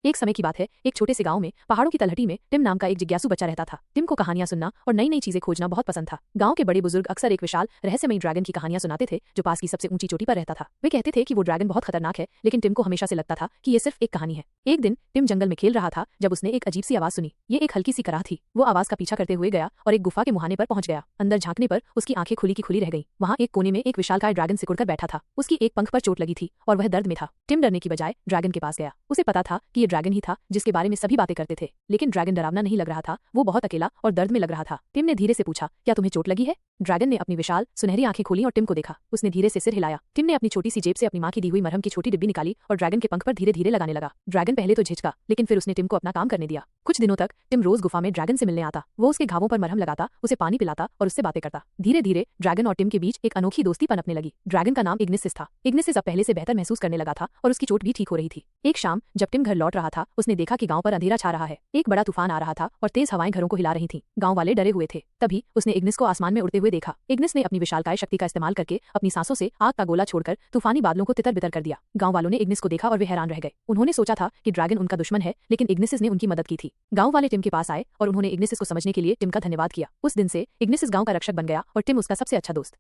एक समय की बात है, एक छोटे से गांव में पहाड़ों की तलहटी में टिम नाम का एक जिज्ञासु बच्चा रहता था। टिम को कहानियां सुनना और नई नई चीजें खोजना बहुत पसंद था। गांव के बड़े बुजुर्ग अक्सर एक विशाल रहस्यमयी ड्रैगन की कहानियां सुनाते थे जो पास की सबसे ऊंची चोटी पर रहता था। वे कहते थे कि वो ड्रैगन बहुत खतरनाक है, लेकिन टिम को हमेशा से लगता था कि ये सिर्फ एक कहानी है। एक दिन टिम जंगल में खेल रहा था जब उसने एक अजीब सी आवाज सुनी। ये एक हल्की सी कराह थी। वो आवाज का पीछा करते हुए गया और एक गुफा के मुहाने पर पहुंच गया। अंदर झांकने पर उसकी आंखें खुली की खुली रह गईं। वहां एक कोने में एक विशालकाय ड्रैगन सिकुड़कर बैठा था। उसकी एक पंख पर चोट लगी थी और वह दर्द में था। टिम डरने की बजाय ड्रैगन के पास गया। उसे पता था कि ये ड्रैगन ही था जिसके बारे में सभी बातें करते थे, लेकिन ड्रैगन डरावना नहीं लग रहा था। वो बहुत अकेला और दर्द में लग रहा था। टिम ने धीरे से पूछा, क्या तुम्हें चोट लगी है? ड्रैगन ने अपनी विशाल सुनहरी आंखें खोली और टिम को देखा। उसने धीरे से सिर हिलाया। टिम ने अपनी छोटी सी जेब से अपनी मां की दी हुई मरहम की छोटी डिब्बी निकाली और ड्रैगन के पंख पर धीरे धीरे लगाने लगा। ड्रैगन पहले तो झिझका, लेकिन फिर उसने टिम को अपना काम करने दिया। कुछ दिनों तक टिम रोज गुफा में ड्रैगन से मिलने आता। वो उसके घावों पर मरहम लगाता, उसे पानी पिलाता और उससे बातें करता। धीरे धीरे ड्रैगन और टिम के बीच एक अनोखी दोस्ती पनपने लगी। ड्रैगन का नाम इग्निसिस था। इग्निसिस अब पहले से बेहतर महसूस करने लगा था और उसकी चोट भी ठीक हो रही थी। एक शाम जब टिम घर लौट रहा था, उसने देखा कि गांव पर अंधेरा छा रहा है। एक बड़ा तूफान आ रहा था और तेज हवाएं घरों को हिला रही थीं। गांव वाले डरे हुए थे। तभी उसने इग्निस को आसमान में उड़ते हुए देखा। इग्निस ने अपनी विशालकाय शक्ति का इस्तेमाल करके अपनी सांसों से आग का गोला छोड़कर तूफानी बादलों को तितर बितर कर दिया। गांव वालों ने इग्निस को देखा और वे हैरान रह गए। उन्होंने सोचा था कि ड्रैगन उनका दुश्मन है, लेकिन इग्निसिस ने उनकी मदद की थी। गांव वाले टिम के पास आए और उन्होंने इग्निसिस को समझने के लिए टिम का धन्यवाद किया। उस दिन से इग्निसिस गांव का रक्षक बन गया और टिम उसका सबसे अच्छा दोस्त।